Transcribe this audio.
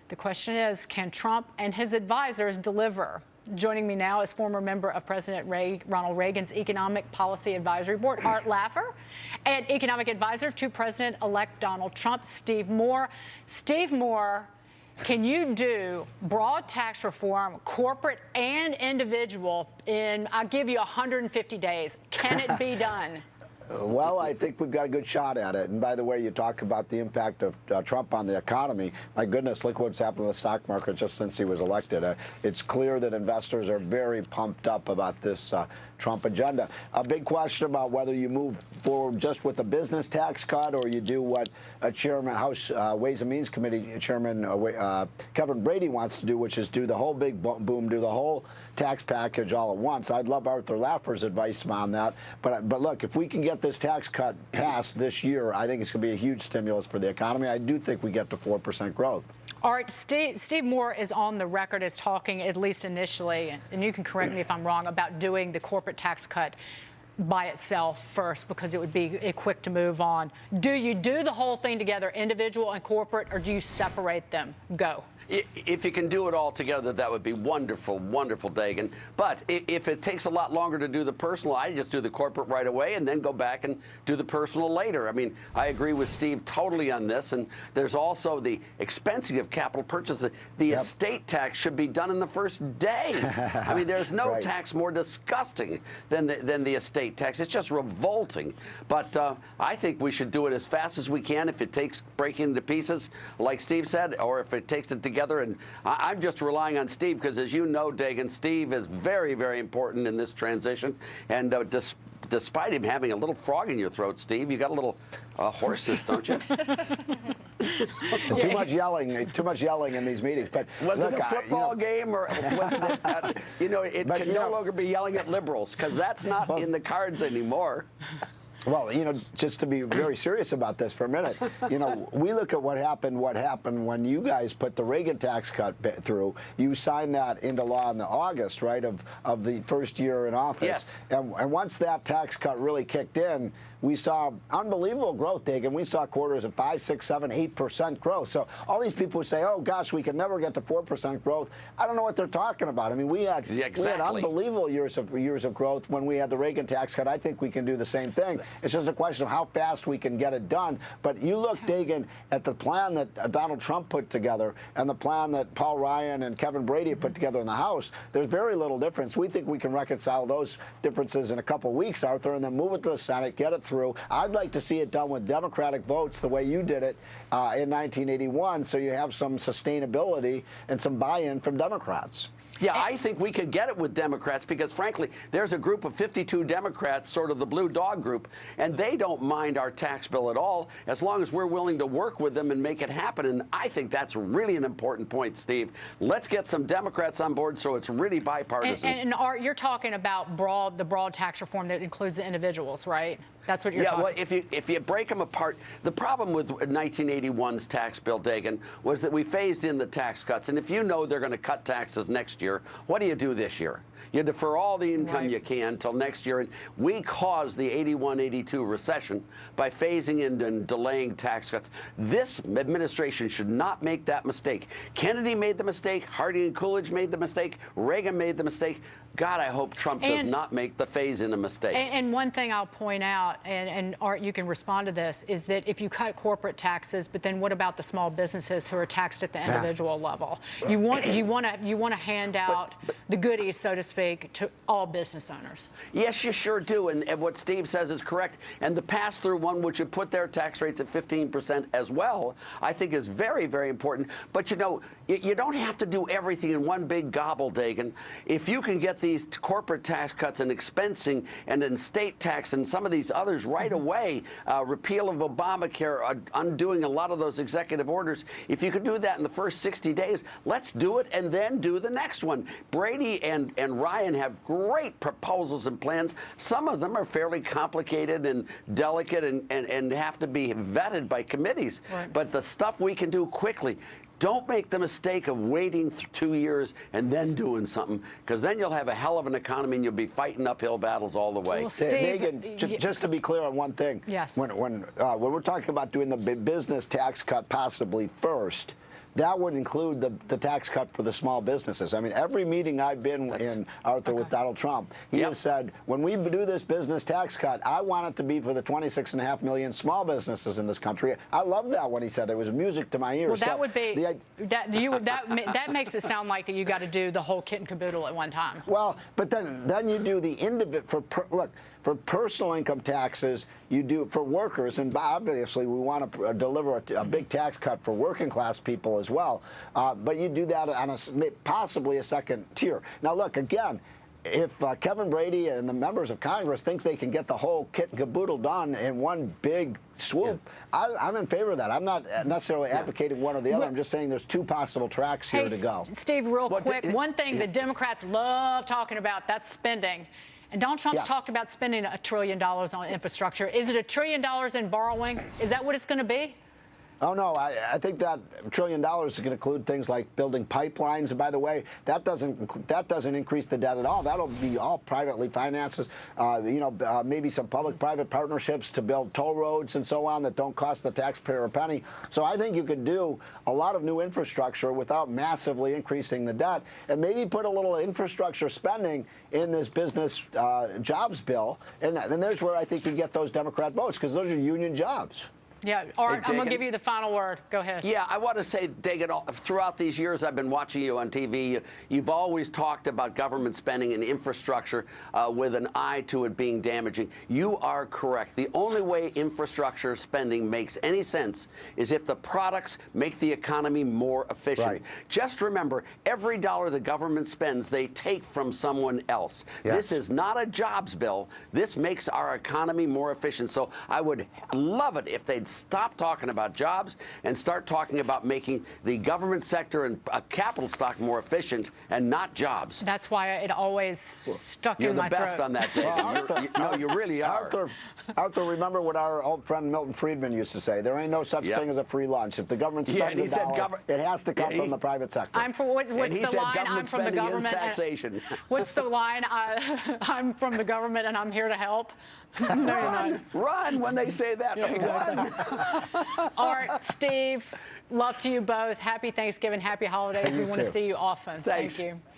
The question is, can Trump and his advisors deliver? Joining me now is former member of President Ronald Reagan's Economic Policy Advisory Board, Art Laffer, and economic advisor to President-elect Donald Trump, Steve Moore. Steve Moore, can you do broad tax reform, corporate and individual, in, I'll give you 150 days? Can it be done? Well, I think we've got a good shot at it. And by the way, you talk about the impact of Trump on the economy. My goodness, look what's happened to the stock market just since he was elected. It's clear that investors are very pumped up about this Trump agenda. A big question about whether you move forward just with a business tax cut or you do what Chairman House Ways and Means Committee Chairman Kevin Brady wants to do, which is do the whole big boom, do the whole tax package all at once. I'd love Arthur Laffer's advice on that. But look, if we can get this tax cut passed this year, I think it's going to be a huge stimulus for the economy. I do think we get to 4% growth. All right, Steve Moore is on the record as talking, at least initially, and you can correct me if I'm wrong, about doing the corporate tax cut by itself first because it would be quick to move on. Do you do the whole thing together, individual and corporate, or do you separate them? Go. If you can do it all together, that would be wonderful, wonderful, Dagan. But if it takes a lot longer to do the personal, I just do the corporate right away and then go back and do the personal later. I mean, I agree with Steve totally on this. And there's also the expensing of capital purchase. The estate tax should be done in the first day. I mean, there's no tax more disgusting than the estate tax. It's just revolting. But I think we should do it as fast as we can if it takes breaking into pieces, like Steve said, or if it takes it together. And I'm just relying on Steve because, as you know, Dagan, Steve is very, very important in this transition. And despite him having a little frog in your throat, Steve, you got a little hoarseness, don't you? Too much yelling in these meetings. But was look, it a football game, or was it? It can no longer be yelling at liberals because that's not in the cards anymore. Well, just to be very serious about this for a minute, we look at what happened when you guys put the Reagan tax cut through. You signed that into law in the August, right, of the first year in office. Yes. And once that tax cut really kicked in, we saw unbelievable growth, Dagan. We saw quarters of 5, 6, 7, 8% growth. So all these people who say, oh, gosh, we can never get to 4% growth, I don't know what they're talking about. I mean, we had unbelievable years of growth when we had the Reagan tax cut. I think we can do the same thing. It's just a question of how fast we can get it done. But you look, Dagan, at the plan that Donald Trump put together and the plan that Paul Ryan and Kevin Brady put together in the House, there's very little difference. We think we can reconcile those differences in a couple of weeks, Arthur, and then move it to the Senate, get it through. I'd like to see it done with Democratic votes the way you did it in 1981, so you have some sustainability and some buy-in from Democrats. Yeah, I think we could get it with Democrats because, frankly, there's a group of 52 Democrats, sort of the blue dog group, and they don't mind our tax bill at all as long as we're willing to work with them and make it happen. And I think that's really an important point, Steve. Let's get some Democrats on board so it's really bipartisan. And Art, you're talking about the broad tax reform that includes the individuals, right? That's what you're talking about. Yeah, well, if you break them apart, the problem with 1981's tax bill, Dagan, was that we phased in the tax cuts. And if you know they're going to cut taxes next year, what do you do this year? You defer all the income you can till next year. And we caused the 81-82 recession by phasing in and delaying tax cuts. This administration should not make that mistake. Kennedy made the mistake. Harding and Coolidge made the mistake. Reagan made the mistake. God, I hope Trump does not make the phase-in a mistake. And one thing I'll point out, and Art, you can respond to this, is that if you cut corporate taxes, but then what about the small businesses who are taxed at the individual level? You want to hand out the goodies, so to speak, to all business owners. Yes, you sure do. And what Steve says is correct. And the pass-through one, which would put their tax rates at 15% as well, I think is very, very important. But, you don't have to do everything in one big gobble, Dagan. If you can get these corporate tax cuts and expensing and then state tax and some of these others right away, repeal of Obamacare, undoing a lot of those executive orders, if you could do that in the first 60 days, let's do it and then do the next one. Brady and Ryan have great proposals and plans. Some of them are fairly complicated and delicate and have to be vetted by committees. Right. But the stuff we can do quickly, don't make the mistake of waiting 2 years and then doing something, because then you'll have a hell of an economy and you'll be fighting uphill battles all the way. Well, Steve, Megan, just to be clear on one thing. Yes. When we're talking about doing the business tax cut possibly first, that would include the tax cut for the small businesses. I mean, every meeting I've been in, Arthur, with Donald Trump, he has said, when we do this business tax cut, I want it to be for the 26.5 million small businesses in this country. I love that when he said it. It was music to my ears. Well, that would be that makes it sound like that you got to do the whole kit and caboodle at one time. Well, but then you do the individual look. For personal income taxes, you do for workers, and obviously we want to deliver a big tax cut for working class people as well. But you do that on possibly a second tier. Now, look, again, if Kevin Brady and the members of Congress think they can get the whole kit and caboodle done in one big swoop, I'm in favor of that. I'm not necessarily advocating one or the other. I'm just saying there's two possible tracks here to go. Steve, real quick, one thing the Democrats love talking about, that's spending. And Donald Trump's talked about spending $1 trillion on infrastructure. Is it $1 trillion in borrowing? Is that what it's going to be? Oh, no, I think that $1 trillion is going to include things like building pipelines. And by the way, that doesn't increase the debt at all. That'll be all privately financed. Maybe some public-private partnerships to build toll roads and so on that don't cost the taxpayer a penny. So I think you could do a lot of new infrastructure without massively increasing the debt, and maybe put a little infrastructure spending in this business jobs bill. And there's where I think you get those Democrat votes, because those are union jobs. Yeah, Art, I'm going to give you the final word. Go ahead. Yeah, I want to say, Dagan, throughout these years I've been watching you on TV, you've always talked about government spending and infrastructure with an eye to it being damaging. You are correct. The only way infrastructure spending makes any sense is if the products make the economy more efficient. Right. Just remember, every dollar the government spends, they take from someone else. Yes. This is not a jobs bill. This makes our economy more efficient. So I would love it if they'd stop talking about jobs and start talking about making the government sector and capital stock more efficient and not jobs. That's why it always stuck in my throat. You're the best on that, David. No, you really are. Arthur, remember what our old friend Milton Friedman used to say: there ain't no such thing as a free lunch. If the government spends a dollar, it has to come from the private sector. I'm for what's the line? I'm from the government. Taxation. What's the line? I'm from the government and I'm here to help. No, you're not. Run when they say that. Yeah, exactly. Art, Steve, love to you both. Happy Thanksgiving, happy holidays. We want to see you often. Thanks. Thank you.